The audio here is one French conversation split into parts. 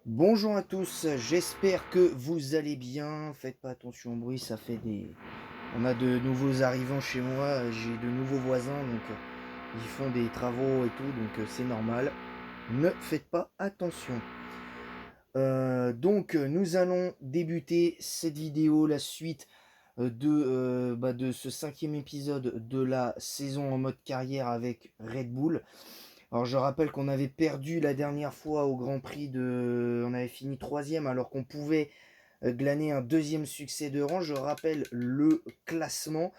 Bonjour à tous, j'espère que vous allez bien. Faites pas attention au bruit, ça fait des. On a de nouveaux arrivants chez moi, j'ai de nouveaux voisins, donc ils font des travaux et tout, donc c'est normal. Ne faites pas attention. Nous allons débuter cette vidéo, la suite de ce cinquième épisode de la saison en mode carrière avec Red Bull. Alors je rappelle qu'on avait perdu la dernière fois au Grand Prix de. On avait fini troisième alors qu'on pouvait glaner un deuxième succès de rang. Je rappelle le classement.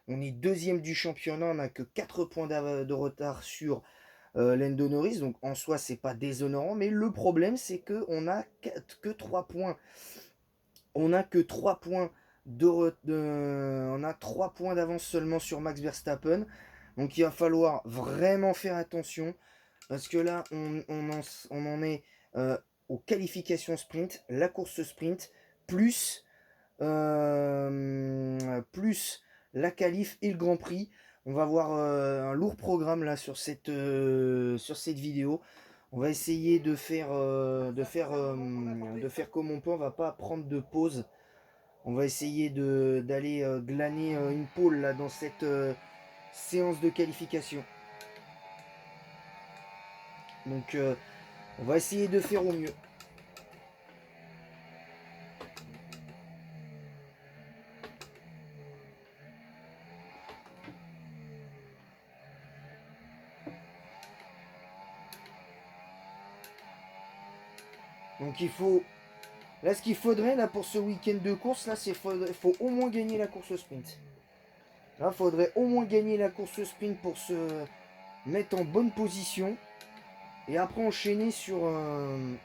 On est deuxième du championnat, on n'a que 4 points de retard sur Lando Norris. Donc en soi, c'est pas déshonorant. Mais le problème, c'est qu'on n'a que 3 points. On n'a que 3 points on a 3 points d'avance seulement sur Max Verstappen. Donc il va falloir vraiment faire attention. Parce que là, on en est aux qualifications sprint, la course sprint, plus la qualif et le Grand Prix. On va voir un lourd programme là sur cette vidéo. On va essayer de faire comme on peut. On va pas prendre de pause. On va essayer d'aller glaner une pole là dans cette séance de qualification. Donc on va essayer de faire au mieux. Donc il faut. Là, ce qu'il faudrait là pour ce week-end de course, là, c'est faut au moins gagner la course sprint. Là, il faudrait au moins gagner la course sprint pour se mettre en bonne position et après enchaîner sur le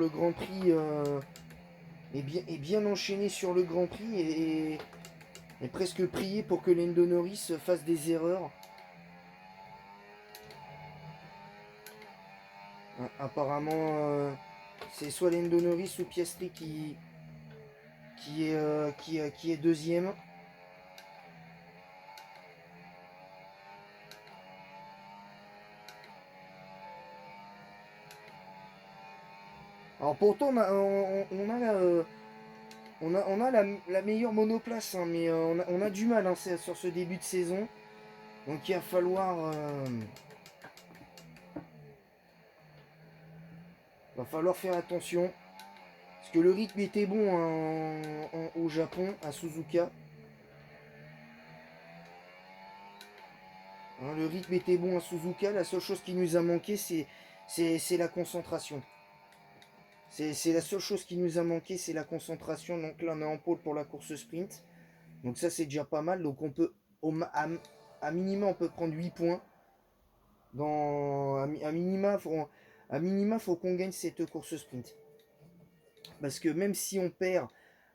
Grand Prix et bien enchaîner sur le Grand Prix et presque prier pour que Lando Norris fasse des erreurs. Apparemment, c'est soit Lando Norris ou Piastri qui est deuxième. Alors pourtant, on a la meilleure monoplace, hein, mais on a du mal hein, sur ce début de saison. Donc va falloir faire attention. Parce que le rythme était bon hein, au Japon, à Suzuka. Hein, le rythme était bon à Suzuka. La seule chose qui nous a manqué, c'est la concentration. C'est la seule chose qui nous a manqué, c'est la concentration. Donc là, on est en pôle pour la course sprint. Donc ça, c'est déjà pas mal. Donc on peut, à minima, on peut prendre 8 points. À minima, faut qu'on gagne cette course sprint. Parce que même si on perd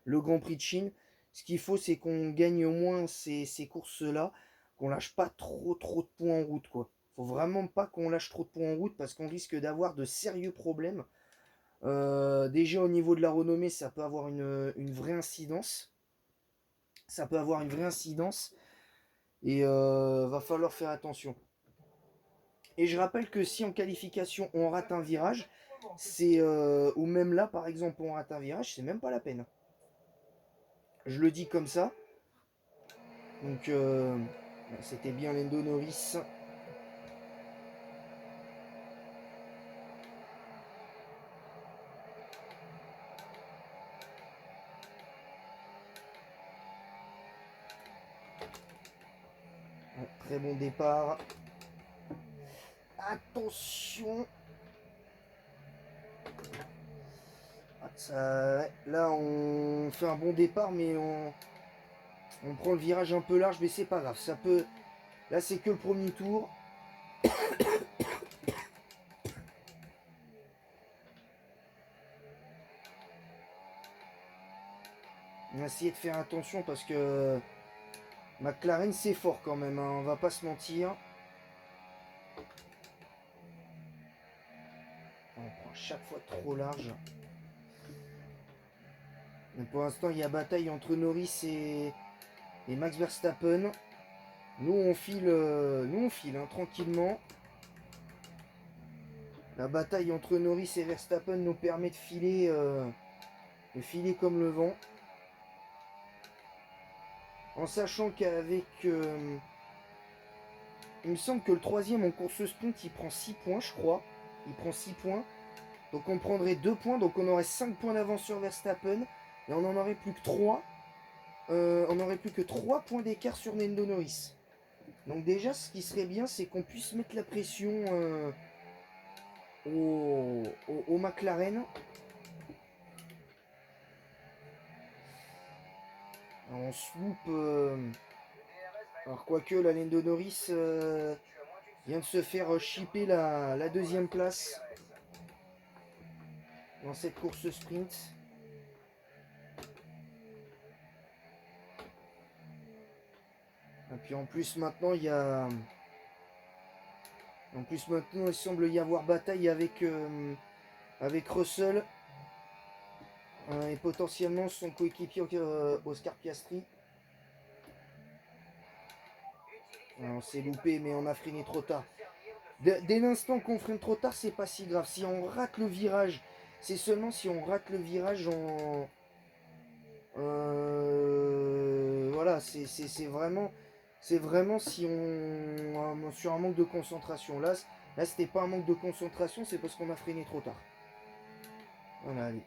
le Grand Prix de Chine, ce qu'il faut, c'est qu'on gagne au moins ces courses-là, qu'on lâche pas trop de points en route, quoi. Faut vraiment pas qu'on lâche trop de points en route parce qu'on risque d'avoir de sérieux problèmes. Déjà au niveau de la renommée, ça peut avoir une vraie incidence. Ça peut avoir une vraie incidence et va falloir faire attention. Et je rappelle que si en qualification on rate un virage, ou même là par exemple on rate un virage, c'est même pas la peine. Je le dis comme ça. Donc c'était bien Lando Norris. Ouais, très bon départ. Attention. Ouais, là on fait un bon départ mais on prend le virage un peu large mais c'est pas grave. Ça peut. Là c'est que le premier tour. On va essayer de faire attention parce que McLaren c'est fort quand même, hein, on va pas se mentir. On prend chaque fois trop large. Mais pour l'instant il y a bataille entre Norris et Max Verstappen. Nous on file hein, tranquillement. La bataille entre Norris et Verstappen nous permet de filer comme le vent. En sachant qu'avec... il me semble que le troisième en course sprint, il prend 6 points, je crois. Il prend 6 points. Donc on prendrait 2 points, donc on aurait 5 points d'avance sur Verstappen. Et on n'en aurait plus que 3. On n'aurait plus que 3 points d'écart sur Lando Norris. Donc déjà, ce qui serait bien, c'est qu'on puisse mettre la pression au McLaren. Alors, on swoop... alors quoique, la Lando Norris vient de se faire chipper la deuxième place dans cette course sprint. Et puis en plus maintenant il y a... En plus maintenant il semble y avoir bataille avec Russell et potentiellement son coéquipier Oscar Piastri. Alors, on s'est loupé mais on a freiné trop tard. Dès l'instant qu'on freine trop tard, c'est pas si grave. Si on rate le virage, c'est seulement si on rate le virage en... voilà, c'est vraiment... C'est vraiment si on... sur un manque de concentration. Là c'était pas un manque de concentration, c'est parce qu'on a freiné trop tard. Voilà, allez.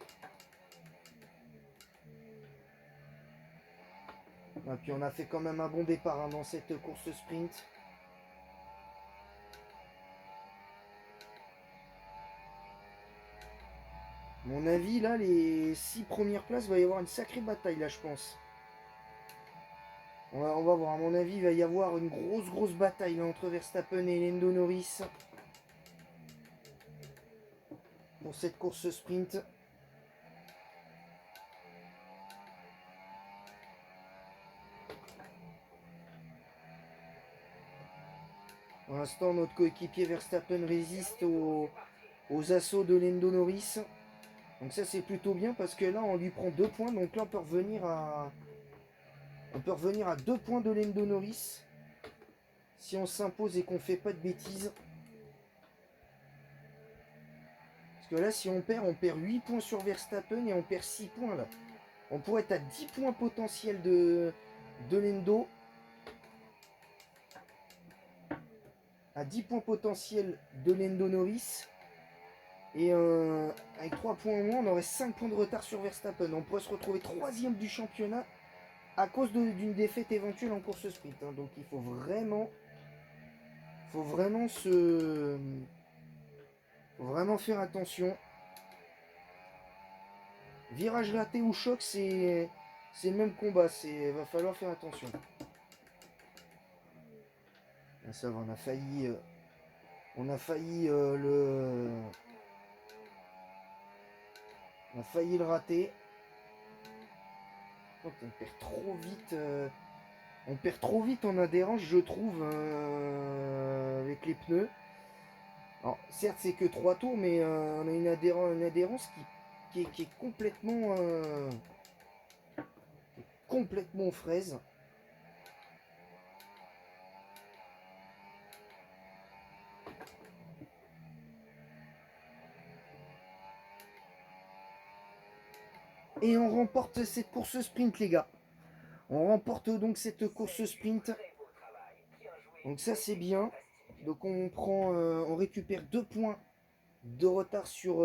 Et puis on a fait quand même un bon départ hein, dans cette course sprint. Mon avis, là, les 6 premières places, va y avoir une sacrée bataille, là, je pense. On va voir, à mon avis, il va y avoir une grosse bataille là, entre Verstappen et Lando Norris. Pour cette course sprint. Pour l'instant, notre coéquipier Verstappen résiste aux assauts de Lando Norris. Donc ça, c'est plutôt bien parce que là, on lui prend 2 points. Donc là, on peut revenir à 2 points de Lando Norris. Si on s'impose et qu'on fait pas de bêtises. Parce que là, si on perd 8 points sur Verstappen et on perd 6 points là. On pourrait être à 10 points potentiels de Lando. À 10 points potentiels de Lando Norris. Et avec 3 points en moins, on aurait 5 points de retard sur Verstappen. On pourrait se retrouver 3ème du championnat à cause d'une défaite éventuelle en course sprint. Hein. Donc il faut vraiment faire attention. Virage raté ou choc, c'est le même combat. Va falloir faire attention. Là, ça va, on a failli on a failli le rater. On perd trop vite. On perd trop vite en adhérence, je trouve, avec les pneus. Alors, certes, c'est que 3 tours, mais on a une adhérence qui est complètement fraise. Et on remporte cette course sprint, les gars. On remporte donc cette course sprint. Donc ça, c'est bien. Donc on récupère 2 points de retard sur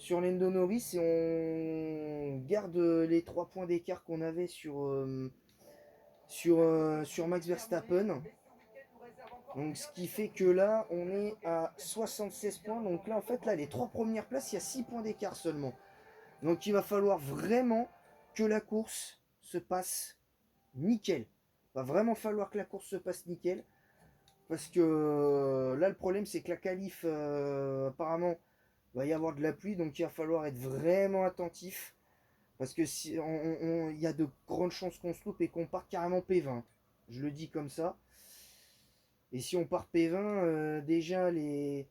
Lando Norris et on garde les 3 points d'écart qu'on avait sur Max Verstappen. Donc ce qui fait que là on est à 76 points. Donc là en fait là les 3 premières places il y a 6 points d'écart seulement. Donc il va falloir vraiment que la course se passe nickel. Il va vraiment falloir que la course se passe nickel. Parce que là le problème c'est que la qualif apparemment va y avoir de la pluie. Donc il va falloir être vraiment attentif. Parce que si, il y a de grandes chances qu'on se loupe et qu'on parte carrément P20. Je le dis comme ça. Et si on part P20, déjà les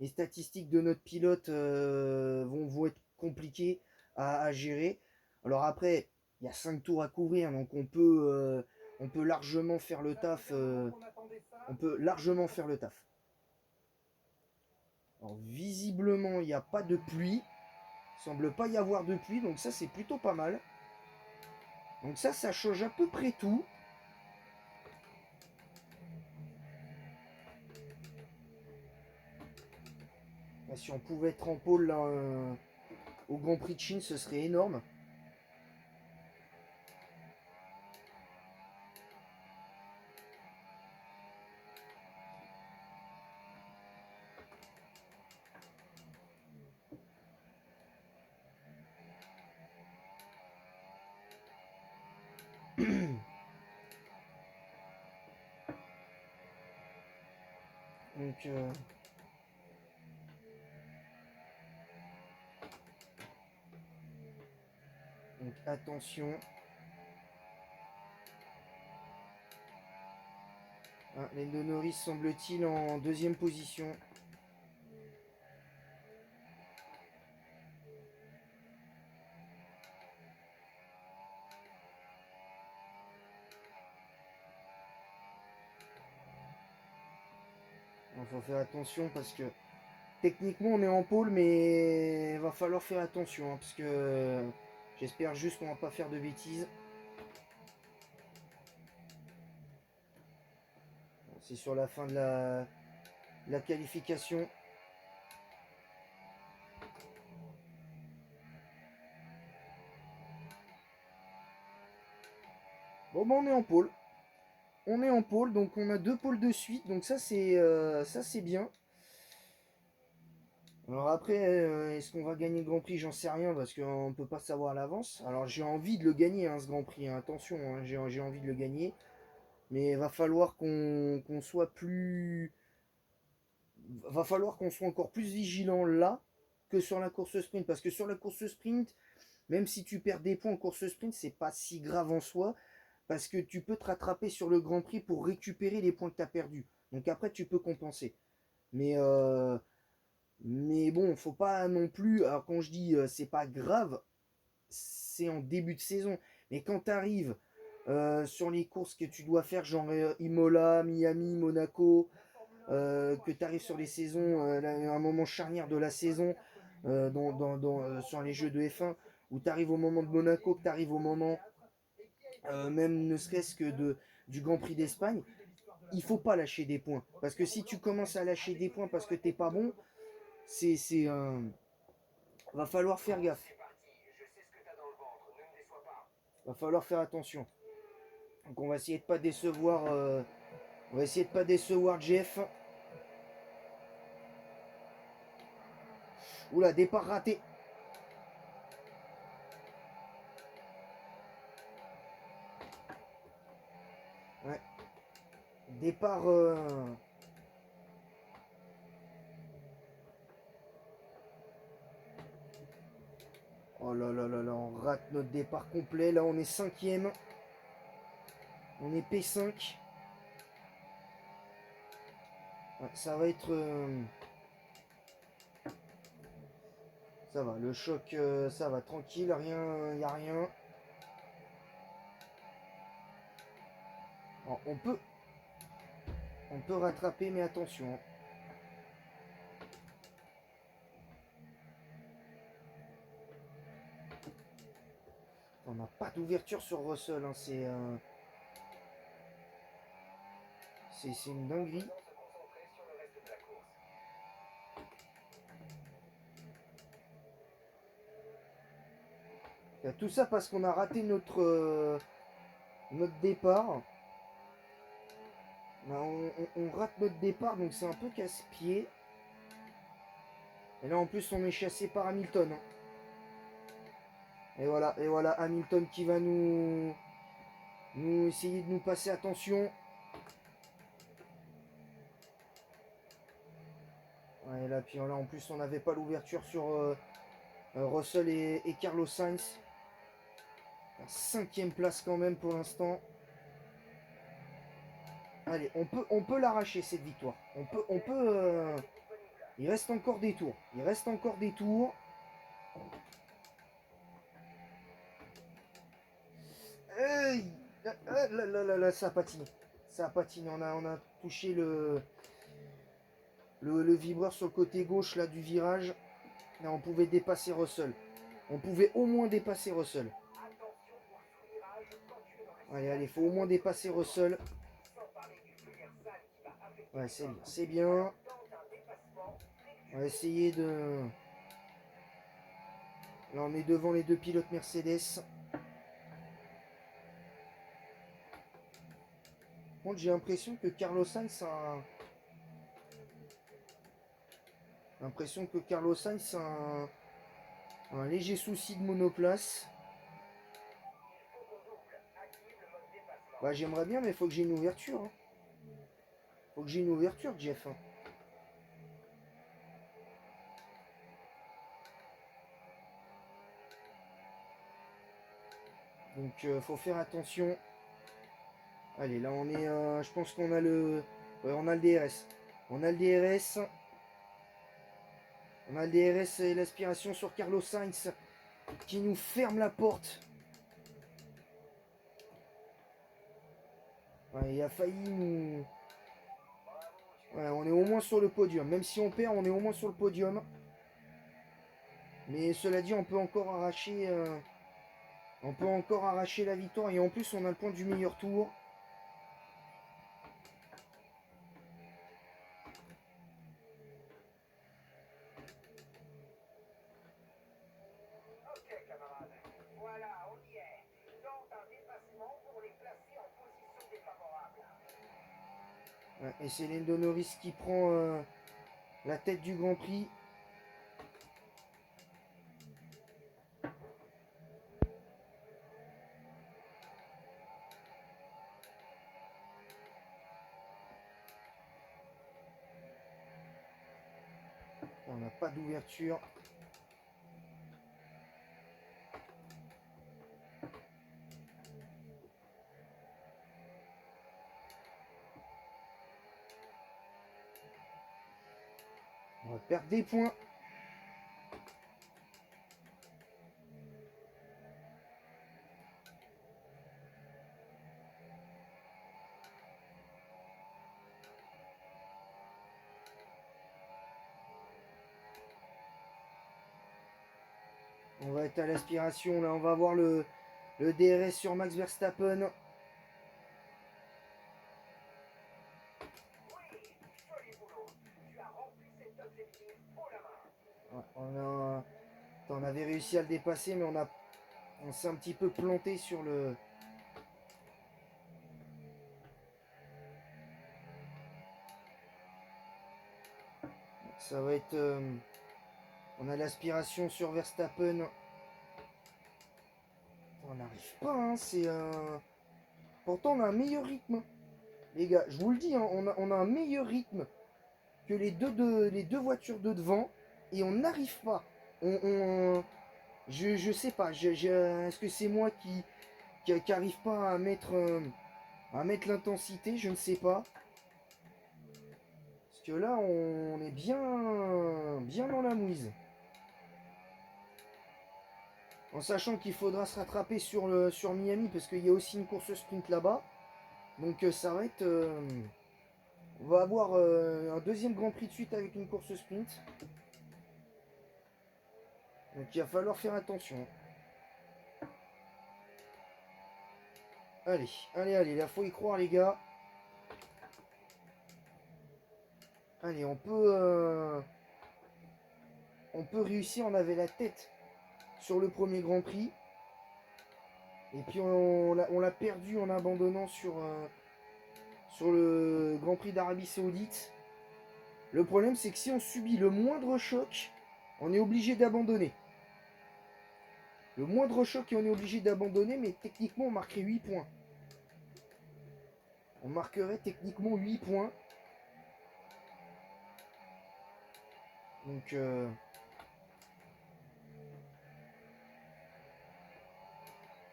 statistiques de notre pilote vont être compliquées à gérer. Alors après, il y a 5 tours à couvrir, donc on peut largement faire le taf. On peut largement faire le taf. Alors visiblement, il n'y a pas de pluie. Il semble pas y avoir de pluie, donc ça c'est plutôt pas mal. Donc ça change à peu près tout. Là, si on pouvait être en pôle là, au Grand Prix de Chine, ce serait énorme. Donc, attention. Ah, Lando Norris semble-t-il en deuxième position. Il faut faire attention parce que techniquement on est en pôle, mais il va falloir faire attention hein, parce que j'espère juste qu'on va pas faire de bêtises. C'est sur la fin de la qualification. Bon, bah, on est en pôle. On est en pôle, donc on a 2 pôles de suite, donc ça c'est bien. Alors après, est-ce qu'on va gagner le Grand Prix? J'en sais rien parce qu'on ne peut pas savoir à l'avance. Alors j'ai envie de le gagner, hein, ce Grand Prix, hein, attention, hein, j'ai envie de le gagner. Mais il va falloir qu'on soit plus... Va falloir qu'on soit encore plus vigilant là que sur la course sprint. Parce que sur la course sprint, même si tu perds des points en course sprint, c'est pas si grave en soi. Parce que tu peux te rattraper sur le Grand Prix pour récupérer les points que tu as perdus. Donc après, tu peux compenser. Mais, euh, mais bon, faut pas non plus. Alors quand je dis c'est pas grave, c'est en début de saison. Mais quand tu arrives sur les courses que tu dois faire, genre Imola, Miami, Monaco, que tu arrives sur les saisons, un moment charnière de la saison, sur les jeux de F1, où tu arrives au moment de Monaco, que tu arrives au moment même ne serait-ce que du Grand Prix d'Espagne, il faut pas lâcher des points. Parce que si tu commences à lâcher des points parce que t'es pas bon, c'est va falloir faire gaffe. Va falloir faire attention. Donc on va essayer de pas décevoir. On va essayer de pas décevoir Jeff. Oula, départ raté. Ouais. Départ. Oh là là là là, on rate notre départ complet. Là, on est cinquième. On est P5. Ouais, ça va être. Ça va, le choc, ça va, tranquille, rien, y a rien. Alors, on peut rattraper, mais attention. On n'a pas d'ouverture sur Russell, hein, c'est une dinguerie. Tout ça parce qu'on a raté notre départ. On rate notre départ, donc c'est un peu casse-pied. Et là, en plus, on est chassé par Hamilton. Hein. Et voilà, Hamilton qui va nous essayer de nous passer attention. Ouais, là, puis là, en plus, on n'avait pas l'ouverture sur Russell et Carlos Sainz. Cinquième place quand même pour l'instant. Allez, on peut l'arracher cette victoire. On peut. Il reste encore des tours. Il reste encore des tours. Hey, là, ça a patiné. Ça a patiné. On a touché le vibreur sur le côté gauche là du virage. Là, on pouvait dépasser Russell. On pouvait au moins dépasser Russell. Allez, allez, faut au moins dépasser Russell. Ouais, c'est bien, c'est bien. On va essayer de... Là, on est devant les deux pilotes Mercedes. Par contre, j'ai l'impression que Carlos Sainz a... L'impression que Carlos Sainz a un léger souci de monoplace. Bah, j'aimerais bien, mais il faut que j'ai une ouverture. Hein. Faut que j'ai une ouverture, Jeff. Hein. Donc, faut faire attention. Allez, là, on est... je pense qu'on a le... Ouais, on a le DRS. On a le DRS. On a le DRS et l'aspiration sur Carlos Sainz qui nous ferme la porte. Ouais, il a failli nous... Ouais, on est au moins sur le podium. Même si on perd, on est au moins sur le podium. Mais cela dit, on peut encore arracher... on peut encore arracher la victoire. Et en plus, on a le point du meilleur tour. Ouais, et c'est Lando Norris qui prend la tête du Grand Prix. On n'a pas d'ouverture. On va perdre des points. On va être à l'aspiration. Là, on va voir le DRS sur Max Verstappen. Ouais, on avait réussi à le dépasser, mais on s'est un petit peu planté sur le... Ça va être... on a l'aspiration sur Verstappen. On n'arrive pas, hein, c'est... Pourtant, on a un meilleur rythme. Les gars, je vous le dis, hein, on a un meilleur rythme que les deux voitures de devant. Et on n'arrive pas. Je sais pas. Est-ce que c'est moi qui arrive pas à mettre l'intensité? Je ne sais pas. Parce que là, on est bien dans la mouise. En sachant qu'il faudra se rattraper sur Miami parce qu'il y a aussi une course sprint là-bas. Donc ça va être... on va avoir un deuxième Grand Prix de suite avec une course sprint. Donc il va falloir faire attention. Allez, allez, allez, là faut y croire les gars. Allez, on peut réussir, on avait la tête sur le premier Grand Prix. Et puis on l'a perdu en abandonnant sur le Grand Prix d'Arabie Saoudite. Le problème c'est que si on subit le moindre choc, on est obligé d'abandonner. Le moindre choc et on est obligé d'abandonner, mais techniquement on marquerait 8 points. On marquerait techniquement 8 points. Donc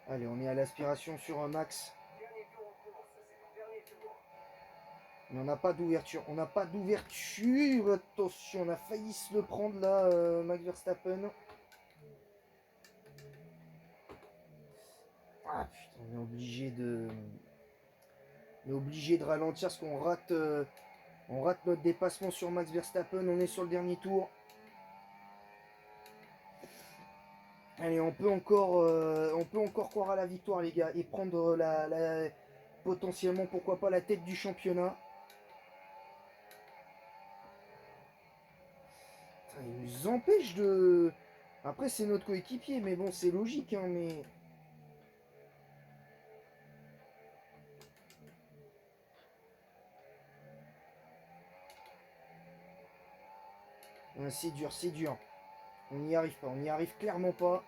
allez, on est à l'aspiration sur un max. Mais on n'a pas d'ouverture. On n'a pas d'ouverture. Attention, on a failli se le prendre là, Max Verstappen. Ah putain, on est obligé de ralentir parce qu'on rate On rate notre dépassement sur Max Verstappen. On est sur le dernier tour. Allez, on peut encore croire à la victoire, les gars, et prendre potentiellement, pourquoi pas, la tête du championnat. Putain, il nous empêche de... Après, c'est notre coéquipier, mais bon, c'est logique, hein, mais... C'est dur, c'est dur. On n'y arrive pas, on n'y arrive clairement pas.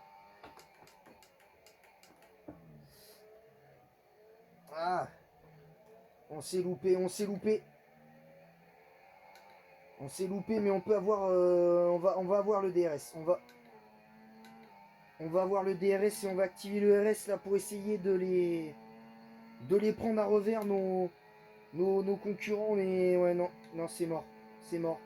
Ah, on s'est loupé, on s'est loupé. On s'est loupé, mais on peut avoir... on va avoir le DRS. On va avoir le DRS et on va activer le RS là pour essayer de les prendre à revers, nos concurrents. Mais ouais, non, non, c'est mort. C'est mort.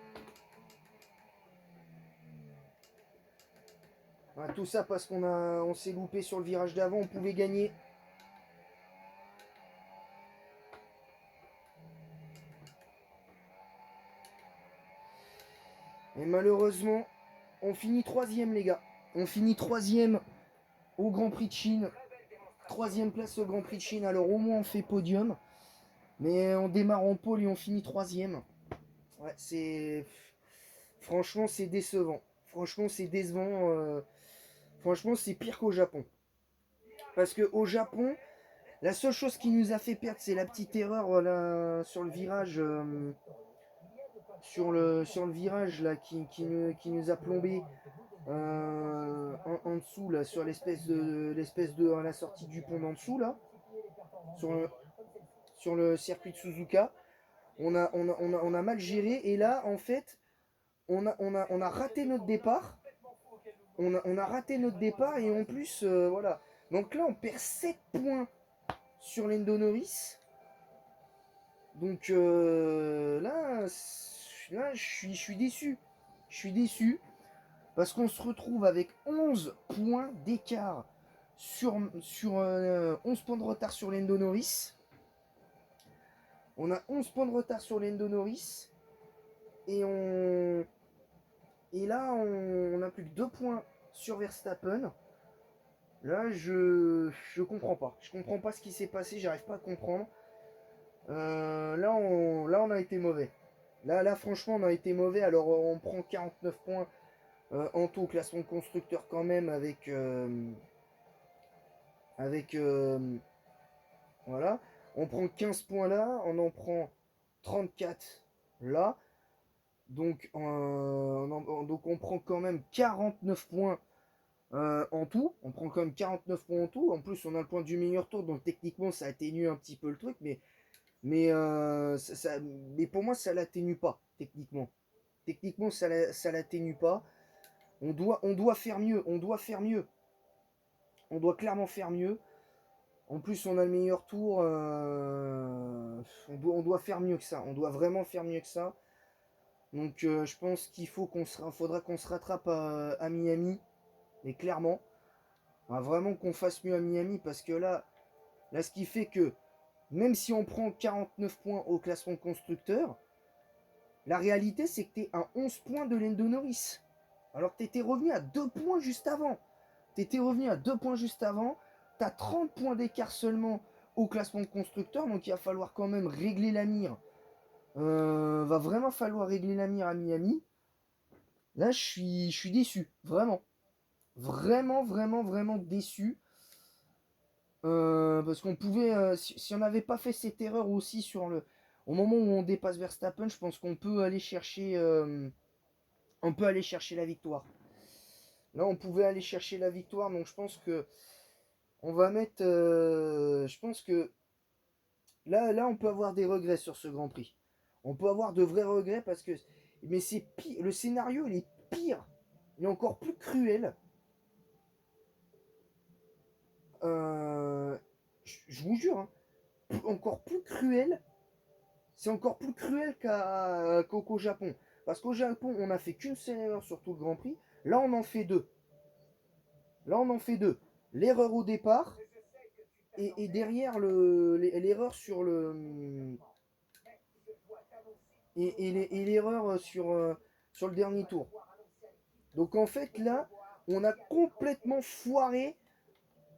Ouais, tout ça parce on s'est loupé sur le virage d'avant, on pouvait gagner. Et malheureusement, on finit troisième, les gars. On finit troisième au Grand Prix de Chine. Troisième place au Grand Prix de Chine. Alors au moins on fait podium. Mais on démarre en pôle et on finit troisième. Ouais, c'est... Franchement, c'est décevant. Franchement, c'est décevant. Franchement, c'est pire qu'au Japon. Parce qu'au Japon, la seule chose qui nous a fait perdre, c'est la petite erreur là, sur le virage. Sur le virage là, qui nous a plombé en dessous, là, sur l'espèce de à la sortie du pont d'en dessous, là. Sur le circuit de Suzuka. On a mal géré. Et là, en fait, on a raté notre départ. On a raté notre départ et en plus, voilà. Donc là, on perd 7 points sur Lando Norris. Donc là je suis déçu. Je suis déçu parce qu'on se retrouve avec 11 points d'écart sur 11 points de retard sur Lando Norris. On a 11 points de retard sur Lando Norris. Et là, on a plus que 2 points sur Verstappen. Là, je comprends pas. Je comprends pas ce qui s'est passé. J'arrive pas à comprendre. Là, on a été mauvais. Là, franchement, on a été mauvais. Alors, on prend 49 points en tout au classement de constructeur quand même avec voilà. On prend 15 points là. On en prend 34 là. Donc, donc on prend quand même 49 points en tout. On prend quand même 49 points en tout. En plus, on a le point du meilleur tour. Donc, techniquement, ça atténue un petit peu le truc. Mais pour moi, ça l'atténue pas, techniquement. Techniquement, ça l'atténue pas. On doit faire mieux. On doit faire mieux. On doit clairement faire mieux. En plus, on a le meilleur tour. On doit faire mieux que ça. On doit vraiment faire mieux que ça. Donc, je pense faudra qu'on se rattrape à Miami. Mais clairement, vraiment qu'on fasse mieux à Miami parce que là, ce qui fait que même si on prend 49 points au classement constructeur, la réalité c'est que tu es à 11 points de Lando Norris. Alors que tu étais revenu à 2 points juste avant. Tu étais revenu à 2 points juste avant. Tu as 30 points d'écart seulement au classement de constructeur. Donc il va falloir quand même régler la mire. Va vraiment falloir régler la mire à Miami. Là, je suis déçu. Vraiment. Vraiment, vraiment, vraiment déçu. Parce qu'on pouvait, si on n'avait pas fait cette erreur aussi au moment où on dépasse Verstappen, je pense qu'on peut aller chercher, la victoire. Là, on pouvait aller chercher la victoire, donc je pense que on va mettre, je pense que là, on peut avoir des regrets sur ce Grand Prix. On peut avoir de vrais regrets parce que, mais c'est pire, le scénario il est pire, il est encore plus cruel. Je vous jure, hein, encore plus cruel. C'est encore plus cruel qu'au Japon. Parce qu'au Japon, on n'a fait qu'une seule erreur sur tout le Grand Prix. Là, on en fait deux. Là, on en fait deux. L'erreur au départ et derrière l'erreur sur le et l'erreur sur le dernier tour. Donc en fait là, on a complètement foiré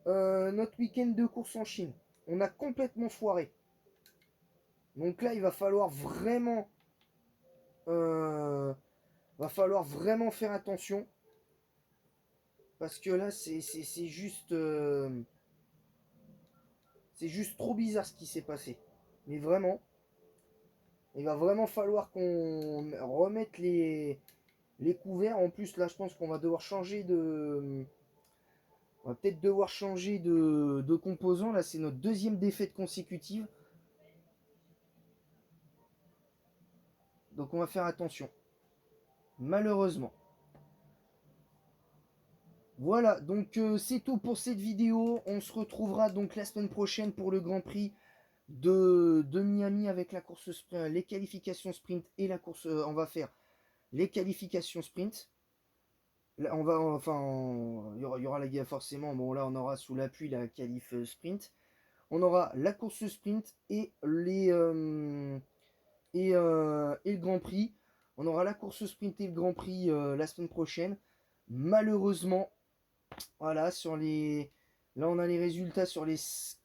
notre week-end de course en Chine. On a complètement foiré. Donc là, il va falloir vraiment faire attention. Parce que là, c'est juste trop bizarre ce qui s'est passé. Mais vraiment, il va vraiment falloir qu'on remette les couverts. En plus, là, je pense qu'on va devoir changer de... On va peut-être devoir changer de composant. Là, c'est notre deuxième défaite consécutive. Donc, on va faire attention. Malheureusement. Voilà, donc c'est tout pour cette vidéo. On se retrouvera donc la semaine prochaine pour le Grand Prix de Miami avec la course sprint, les qualifications sprint et la course. On va faire les qualifications sprint. Là, on va, enfin, il y aura la forcément. Bon, là, on aura sous l'appui la qualif sprint. On aura la course sprint et et le Grand Prix. On aura la course sprint et le Grand Prix la semaine prochaine. Malheureusement, voilà, là on a les résultats sur les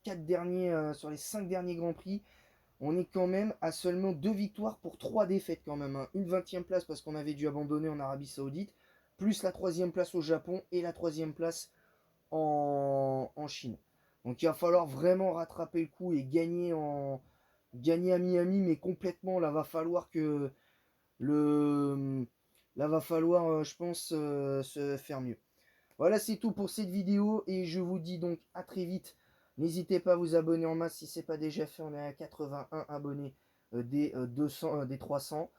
4 derniers, sur les 5 derniers Grands Prix. On est quand même à seulement 2 victoires pour 3 défaites quand même, hein. Une 20e place parce qu'on avait dû abandonner en Arabie Saoudite, plus la 3e place au Japon et la 3e place en Chine. Donc il va falloir vraiment rattraper le coup et gagner à Miami, mais complètement. Là va falloir que le là va falloir, je pense, se faire mieux. Voilà, c'est tout pour cette vidéo et je vous dis donc à très vite. N'hésitez pas à vous abonner en masse si ce n'est pas déjà fait. On est à 81 abonnés des 300.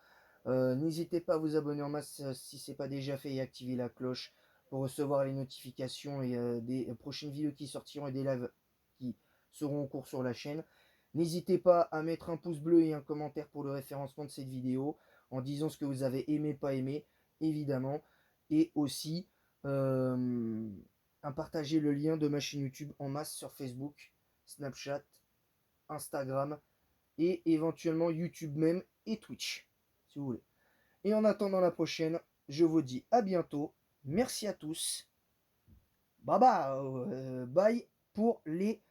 N'hésitez pas à vous abonner en masse si ce n'est pas déjà fait et activer la cloche pour recevoir les notifications et des prochaines vidéos qui sortiront et des lives qui seront en cours sur la chaîne. N'hésitez pas à mettre un pouce bleu et un commentaire pour le référencement de cette vidéo en disant ce que vous avez aimé, pas aimé, évidemment. Et aussi à partager le lien de ma chaîne YouTube en masse sur Facebook, Snapchat, Instagram et éventuellement YouTube même et Twitch, si vous voulez. Et en attendant la prochaine, je vous dis à bientôt. Merci à tous. Bye bye, bye pour les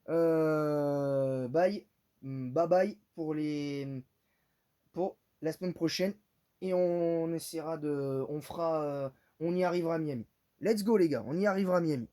bye bye bye pour la semaine prochaine et on essaiera on y arrivera à Miami. Let's go les gars, on y arrivera à Miami.